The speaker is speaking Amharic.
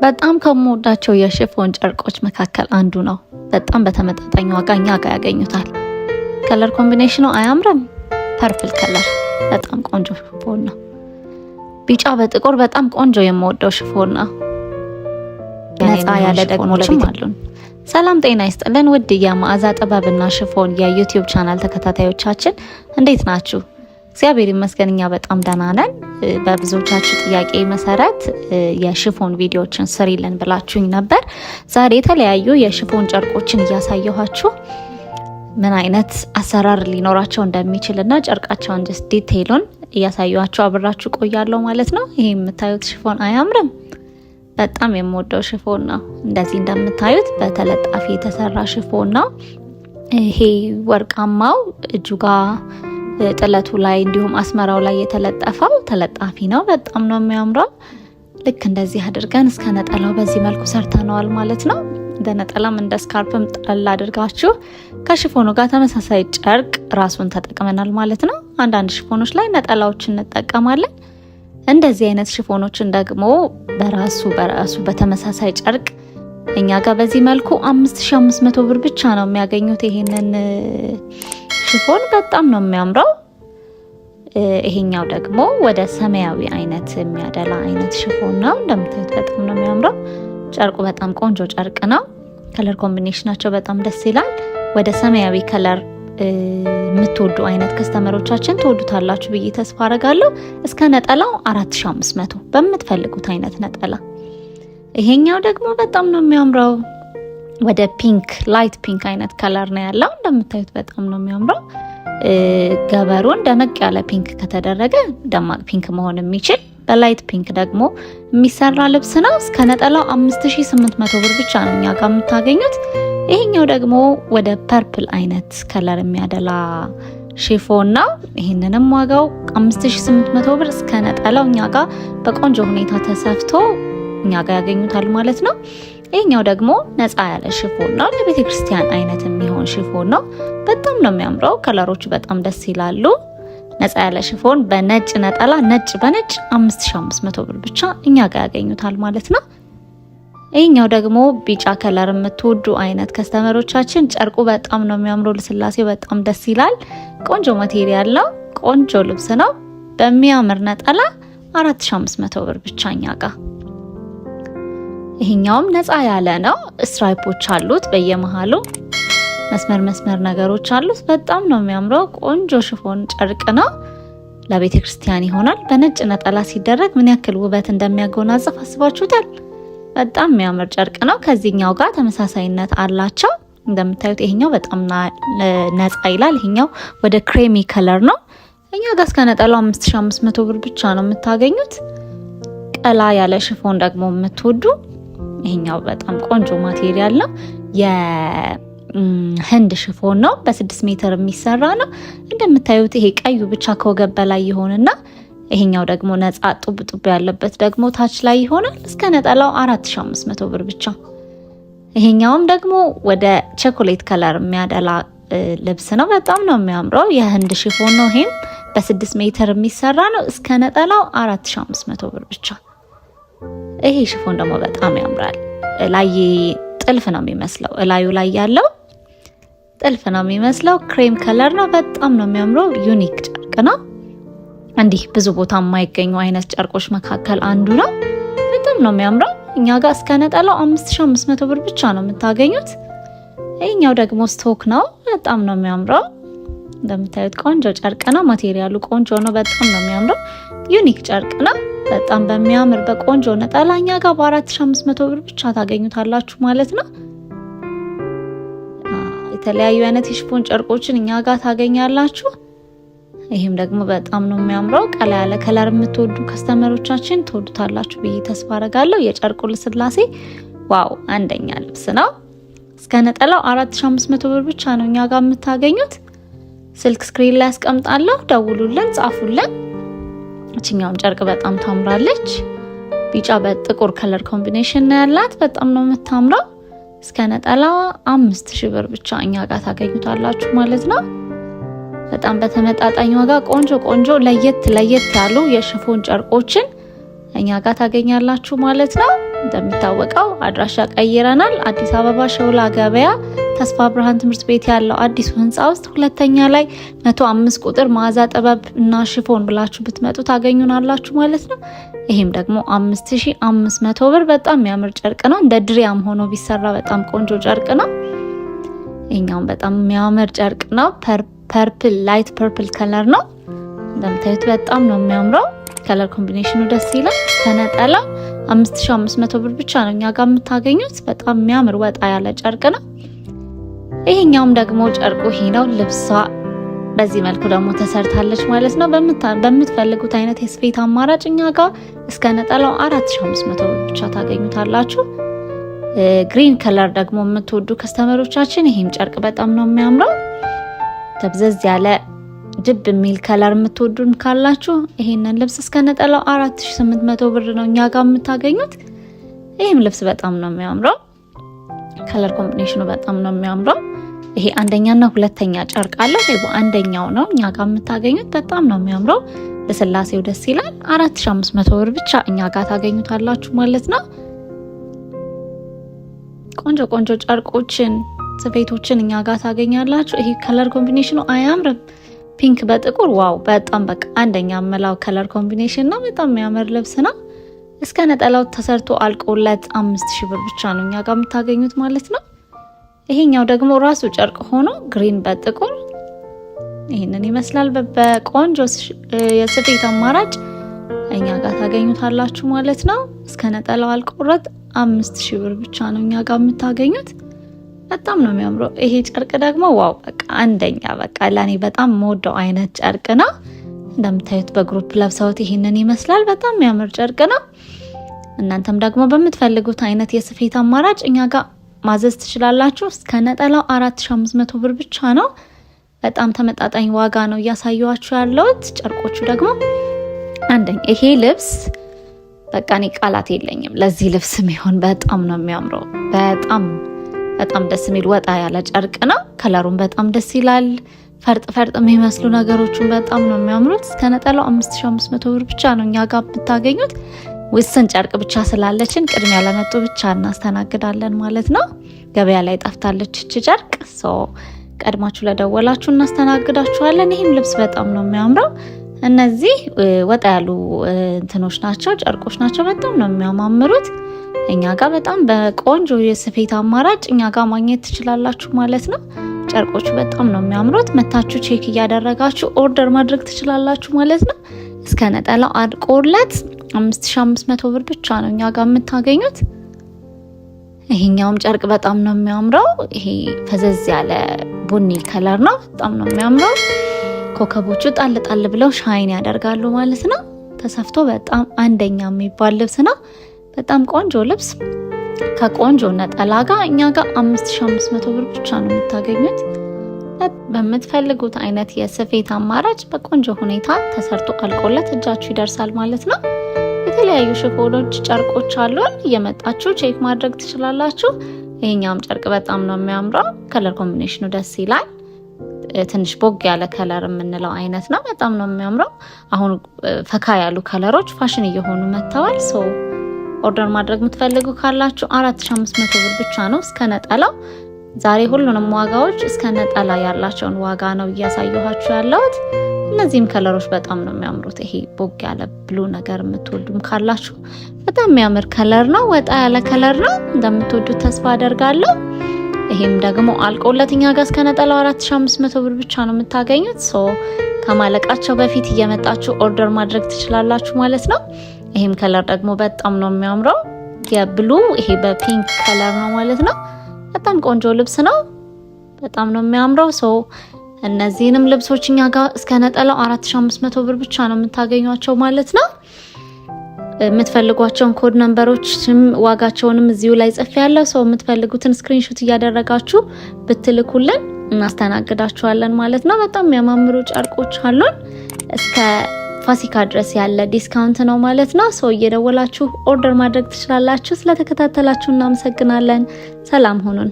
በጣም ከምወዳቸው የሽፎን ጨርቆች መካከል አንዱ ነው። በጣም በተመጣጣኝ ዋጋ እኛ ጋር ያገኙታል። ከለር ኮምቢኔሽኑ አያምርም? ፐርፕል ከለር በጣም ቆንጆ ሽፎን ነው። ቢጫ በጥቁር በጣም ቆንጆ የምወደው ሽፎን ነው። ነፃ ያለ ደግሞ አሉን። ሰላም ጤና ይስጥልን ውድ የመዓዛ ጥበብና ሽፎን የዩቲዩብ ቻናል ተከታታዮቻችን እንዴት ናችሁ? እግዚአብሔር ይመስገን እኛ በጣም ደህና ነን። በብዙዎቻችሁ ጥያቄ መሰረት የሽፎን ቪዲዮዎችን ስሪልን ብላችሁኝ ነበር። ዛሬ የተለያዩ የሽፎን ጨርቆችን እያሳየኋችሁ ምን አይነት አሰራር ሊኖራቸው እንደሚችልና ጨርቃቸውን ዲቴይሉን እያሳየኋችሁ አብራችሁ ቆያለሁ ማለት ነው። ይሄ የምታዩት ሽፎን አያምርም? በጣም የምወደው ሽፎን ነው። እንደዚህ እንደምታዩት በተለጣፊ የተሰራ ሽፎን ነው። ይሄ ወርቃማው እጁ ጋር ጥለቱ ላይ እንዲሁም አስመራው ላይ የተለጠፈው ተለጣፊ ነው። በጣም ነው የሚያምረው። ልክ እንደዚህ አድርገን እስከ ነጠላው በዚህ መልኩ ሰርተነዋል ማለት ነው። እንደ ነጠላም እንደ ስካርፕም ጣል አድርጋችሁ ከሽፎኑ ጋር ተመሳሳይ ጨርቅ ራሱን ተጠቅመናል ማለት ነው። አንዳንድ ሽፎኖች ላይ ነጠላዎችን እንጠቀማለን። እንደዚህ አይነት ሽፎኖችን ደግሞ በራሱ በተመሳሳይ ጨርቅ እኛ ጋር በዚህ መልኩ 5500 ብር ብቻ ነው የሚያገኙት። ይሄንን ሽፎን በጣም ነው የሚያምረው። ይሄኛው ደግሞ ወደ ሰማያዊ አይነት የሚያደላ አይነት ሽፎን ነው። እንደምታዩት በጣም ነው የሚያምረው። ጨርቁ በጣም ቆንጆ ጨርቅ ነው። ከለር ኮምቢኔሽናቸው በጣም ደስ ይላል። ወደ ሰማያዊ ከለር የምትወዱ አይነት ከስተመሮቻችን ትወዱታላችሁ ብዬ ተስፋ አረጋለሁ። እስከ ነጠላው 4500 በምትፈልጉት አይነት ነጠላ። ይሄኛው ደግሞ በጣም ነው የሚያምረው። ወደ ፒንክ ላይት ፒንክ አይነት ከለር ነው ያለው። እንደምታዩት በጣም ነው የሚያምረው። ገበሩን ደመቅ ያለ ፒንክ ከተደረገ ደማቅ ፒንክ መሆን የሚችል በላይት ፒንክ ደግሞ የሚሰራ ልብስ ነው። እስከ ነጠላው 5800 ብር ብቻ ነው እኛ ጋር የምታገኙት። ይሄኛው ደግሞ ወደ ፐርፕል አይነት ከለር የሚያደላ ሽፎን ነው። ይሄንንም ዋጋው 5800 ብር እስከ ነጠላው እኛ ጋር በቆንጆ ሁኔታ ተሰፍቶ እኛ ጋር ያገኙታል ማለት ነው። ይሄኛው ደግሞ ነፃ ያለ ሽፎን ነው። ለቤተ ክርስቲያን አይነት የሚሆን ሽፎን ነው። በጣም ነው የሚያምረው። ከለሮቹ በጣም ደስ ይላሉ። ነፃ ያለ ሽፎን በነጭ ነጠላ ነጭ በነጭ 5500 ብር ብቻ እኛ ጋር ያገኙታል ማለት ነው። ይሄኛው ደግሞ ቢጫ ከለር የምትወዱ አይነት ከስተመሮቻችን ጨርቁ በጣም ነው የሚያምረው። ለስላሴው በጣም ደስ ይላል። ቆንጆ ማቴሪያል ነው። ቆንጆ ልብስ ነው። በሚያምር ነጠላ 4500 ብር ብቻ እኛ ጋር። ይሄኛውም ነፃ ያለ ነው። ስትራይፖች አሉት በየመሃሉ መስመር ነገሮች አሉት። በጣም ነው የሚያምረው። ቆንጆ ሽፎን ጨርቅ ነው። ለቤተ ክርስቲያን ይሆናል። በነጭ ነጠላ ሲደረግ ምን ያክል ውበት እንደሚያጎናጽፍ አስባችሁታል? በጣም የሚያምር ጨርቅ ነው። ከዚህኛው ጋር ተመሳሳይነት አላቸው። እንደምታዩት ይሄኛው በጣም ነፃ ይላል። ይሄኛው ወደ ክሬሚ ከለር ነው። እኛ ጋር እስከ ነጠላው 5500 ብር ብቻ ነው የምታገኙት። ቀላ ያለ ሽፎን ደግሞ የምትወዱ ይሄኛው በጣም ቆንጆ ማቴሪያል ነው። የህንድ ሽፎን ነው። በ6 ሜትር የሚሰራ ነው። እንደምታዩት ይሄ ቀዩ ብቻ ከወገብ በላይ ይሆንና ይሄኛው ደግሞ ነፃ ጡብ ያለበት ደግሞ ታች ላይ ይሆናል። እስከ ነጠላው 4500 ብር ብቻ። ይሄኛውም ደግሞ ወደ ቸኮሌት ከለር የሚያደላ ልብስ ነው። በጣም ነው የሚያምረው። የህንድ ሽፎን ነው። ይሄም በ6 ሜትር የሚሰራ ነው። እስከ ነጠላው 4500 ብር ብቻ። ይሄ ሽፎን ደግሞ በጣም ያምራል። ላይ ጥልፍ ነው የሚመስለው። እላዩ ላይ ያለው ጥልፍ ነው የሚመስለው። ክሬም ከለር ነው። በጣም ነው የሚያምረው። ዩኒክ ጨርቅ ነው። እንዲህ ብዙ ቦታ የማይገኙ አይነት ጨርቆች መካከል አንዱ ነው። በጣም ነው የሚያምረው። እኛ ጋር እስከ ነጠላው 5500 ብር ብቻ ነው የምታገኙት። ይሄኛው ደግሞ ስቶክ ነው። በጣም ነው የሚያምረው። እንደምታዩት ቆንጆ ጨርቅ ነው። ማቴሪያሉ ቆንጆ ነው። በጣም ነው የሚያምረው። ዩኒክ ጨርቅ ነው። በጣም በሚያምር በቆንጆ ነጠላ እኛ ጋር በ4500 ብር ብቻ ታገኙታላችሁ ማለት ነው። የተለያዩ አይነት የሽፎን ጨርቆችን እኛ ጋር ታገኛላችሁ። ይሄም ደግሞ በጣም ነው የሚያምረው። ቀላ ያለ ከለር የምትወዱ ከስተመሮቻችን ትወዱታላችሁ ብዬ ተስፋ አረጋለሁ። የጨርቁ ልስላሴ ዋው አንደኛ ልብስ ነው። እስከ ነጠላው 4500 ብር ብቻ ነው እኛ ጋር የምታገኙት። ስልክ ስክሪን ላይ አስቀምጣለሁ። ደውሉልን፣ ጻፉልን። እቺኛውም ጨርቅ በጣም ታምራለች። ቢጫ በጥቁር ከለር ኮምቢኔሽን ነው ያላት። በጣም ነው የምታምረው። እስከ ነጠላው 5000 ብር ብቻ እኛ ጋር ታገኙታላችሁ ማለት ነው። በጣም በተመጣጣኝ ዋጋ ቆንጆ ለየት ያሉ የሽፎን ጨርቆችን እኛ ጋር ታገኛላችሁ ማለት ነው። እንደሚታወቀው አድራሻ ቀይረናል። አዲስ አበባ ሾላ ገበያ ተስፋ ብርሃን ትምህርት ቤት ያለው አዲሱ ህንጻ ውስጥ ሁለተኛ ላይ 105 ቁጥር መዓዛ ጥበብ እና ሽፎን ብላችሁ ብትመጡ ታገኙናላችሁ ማለት ነው። ይሄም ደግሞ 5500 ብር በጣም የሚያምር ጨርቅ ነው። እንደ ድሪያም ሆኖ ቢሰራ በጣም ቆንጆ ጨርቅ ነው። ይሄኛው በጣም የሚያምር ጨርቅ ነው። ፐርፕል ላይት ፐርፕል ከለር ነው። እንደምታዩት በጣም ነው የሚያምረው። ከለር ኮምቢኔሽኑ ደስ ይላል። ከነጠላ 5500 ብር ብቻ ነው እኛ ጋር የምታገኙት። በጣም የሚያምር ወጣ ያለ ጨርቅ ነው። ይሄኛውም ደግሞ ጨርቁ ይሄ ነው። ልብሷ በዚህ መልኩ ደግሞ ተሰርታለች ማለት ነው። በምትፈልጉት አይነት የስፌት አማራጭ እኛ ጋር እስከ ነጠላው 4500 ብር ብቻ ታገኙታላችሁ። ግሪን ከለር ደግሞ የምትወዱ ከስተመሮቻችን ይሄም ጨርቅ በጣም ነው የሚያምረው። ደብዘዝ ያለ ድብ የሚል ከለር የምትወዱን ካላችሁ ይሄንን ልብስ እስከ ነጠላው 4800 ብር ነው እኛ ጋር የምታገኙት። ይሄም ልብስ በጣም ነው የሚያምረው። ከለር ኮምቢኔሽኑ በጣም ነው የሚያምረው። ይሄ አንደኛና ሁለተኛ ጨርቅ አለው። ይሄ አንደኛው ነው እኛ ጋር የምታገኙት። በጣም ነው የሚያምረው። ለስላሴው ደስ ይላል። 4500 ብር ብቻ እኛ ጋር ታገኙታላችሁ ማለት ነው። ቆንጆ ቆንጆ ጨርቆችን ስፌቶችን እኛ ጋር ታገኛላችሁ። ይሄ ከለር ኮምቢኔሽኑ አያምርም? ፒንክ በጥቁር ዋው! በጣም በቃ አንደኛ መላው ከለር ኮምቢኔሽን ነው። በጣም የሚያምር ልብስ ነው። እስከ ነጠላው ተሰርቶ አልቆለት 5000 ብር ብቻ ነው እኛ ጋር የምታገኙት ማለት ነው። ይሄኛው ደግሞ ራሱ ጨርቅ ሆኖ ግሪን በጥቁር ይሄንን ይመስላል። በቆንጆ የስፌት አማራጭ እኛ ጋር ታገኙታላችሁ ማለት ነው። እስከ ነጠላው አልቆለት 5000 ብር ብቻ ነው እኛ ጋር የምታገኙት። በጣም ነው የሚያምረው። ይሄ ጨርቅ ደግሞ ዋው በቃ አንደኛ በቃ ለኔ በጣም የምወደው አይነት ጨርቅ ነው። እንደምታዩት በግሩፕ ለብሰውት ይሄንን ይመስላል። በጣም የሚያምር ጨርቅ ነው። እናንተም ደግሞ በምትፈልጉት አይነት የስፌት አማራጭ እኛ ጋር ማዘዝ ትችላላችሁ። እስከ ነጠላው 4500 ብር ብቻ ነው። በጣም ተመጣጣኝ ዋጋ ነው እያሳየኋችሁ ያለሁት። ጨርቆቹ ደግሞ አንደኛ ይሄ ልብስ በቃ እኔ ቃላት የለኝም ለዚህ ልብስ የሚሆን በጣም ነው የሚያምረው። በጣም ደስ የሚል ወጣ ያለ ጨርቅ ነው። ከለሩን በጣም ደስ ይላል። ፈርጥ የሚመስሉ ነገሮችን በጣም ነው የሚያምሩት። እስከ ነጠላው 5500 ብር ብቻ ነው እኛ ጋር ብታገኙት። ውስን ጨርቅ ብቻ ስላለችን ቅድሚያ ለመጡ ብቻ እናስተናግዳለን ማለት ነው። ገበያ ላይ ጠፍታለች እቺ ጨርቅ። ቀድማችሁ ለደወላችሁ እናስተናግዳችኋለን። ይህም ልብስ በጣም ነው የሚያምረው። እነዚህ ወጣ ያሉ እንትኖች ናቸው፣ ጨርቆች ናቸው። በጣም ነው የሚያማምሩት። እኛ ጋር በጣም በቆንጆ የስፌት አማራጭ እኛ ጋር ማግኘት ትችላላችሁ ማለት ነው። ጨርቆቹ በጣም ነው የሚያምሩት። መታችሁ ቼክ እያደረጋችሁ ኦርደር ማድረግ ትችላላችሁ ማለት ነው። እስከ ነጠላው አልቆለት 5500 ብር ብቻ ነው እኛ ጋር የምታገኙት። ይሄኛውም ጨርቅ በጣም ነው የሚያምረው። ይሄ ፈዘዝ ያለ ቡኒ ከለር ነው። በጣም ነው የሚያምረው። ኮከቦቹ ጣል ብለው ሻይን ያደርጋሉ ማለት ነው። ተሰፍቶ በጣም አንደኛ የሚባል ልብስ ነው። በጣም ቆንጆ ልብስ ከቆንጆ ነጠላ ጋር እኛ ጋር 5500 ብር ብቻ ነው የምታገኙት። በምትፈልጉት አይነት የስፌት አማራጭ በቆንጆ ሁኔታ ተሰርቶ አልቆለት እጃችሁ ይደርሳል ማለት ነው። የተለያዩ ሽፎኖች፣ ጨርቆች አሉን። እየመጣችሁ ቼክ ማድረግ ትችላላችሁ። ይሄኛውም ጨርቅ በጣም ነው የሚያምረው። ከለር ኮምቢኔሽኑ ደስ ይላል። ትንሽ ቦግ ያለ ከለር የምንለው አይነት ነው። በጣም ነው የሚያምረው። አሁን ፈካ ያሉ ከለሮች ፋሽን እየሆኑ መጥተዋል። ኦርደር ማድረግ የምትፈልጉ ካላችሁ 4500 ብር ብቻ ነው እስከ ነጠላው። ዛሬ ሁሉንም ዋጋዎች እስከ ነጠላ ያላቸውን ዋጋ ነው እያሳየኋችሁ ያለሁት። እነዚህም ከለሮች በጣም ነው የሚያምሩት። ይሄ ቦግ ያለ ብሉ ነገር የምትወዱም ካላችሁ በጣም የሚያምር ከለር ነው። ወጣ ያለ ከለር ነው። እንደምትወዱት ተስፋ አደርጋለሁ። ይሄም ደግሞ አልቆለት እኛ ጋር እስከ ነጠላው 4500 ብር ብቻ ነው የምታገኙት። ከማለቃቸው በፊት እየመጣችሁ ኦርደር ማድረግ ትችላላችሁ ማለት ነው። ይሄም ከለር ደግሞ በጣም ነው የሚያምረው። የብሉ ይሄ በፒንክ ከለር ነው ማለት ነው። በጣም ቆንጆ ልብስ ነው። በጣም ነው የሚያምረው። እነዚህንም ልብሶች እኛ ጋር እስከ ነጠላው 4500 ብር ብቻ ነው የምታገኟቸው ማለት ነው። የምትፈልጓቸውን ኮድ ነምበሮችም ዋጋቸውንም እዚሁ ላይ ጽፌያለሁ። የምትፈልጉትን ስክሪንሾት እያደረጋችሁ ብትልኩልን እናስተናግዳችኋለን ማለት ነው። በጣም የሚያማምሩ ጨርቆች አሉን። እስከ ፋሲካ ድረስ ያለ ዲስካውንት ነው ማለት ነው። እየደወላችሁ ኦርደር ማድረግ ትችላላችሁ። ስለተከታተላችሁ እናመሰግናለን። ሰላም ሁኑን።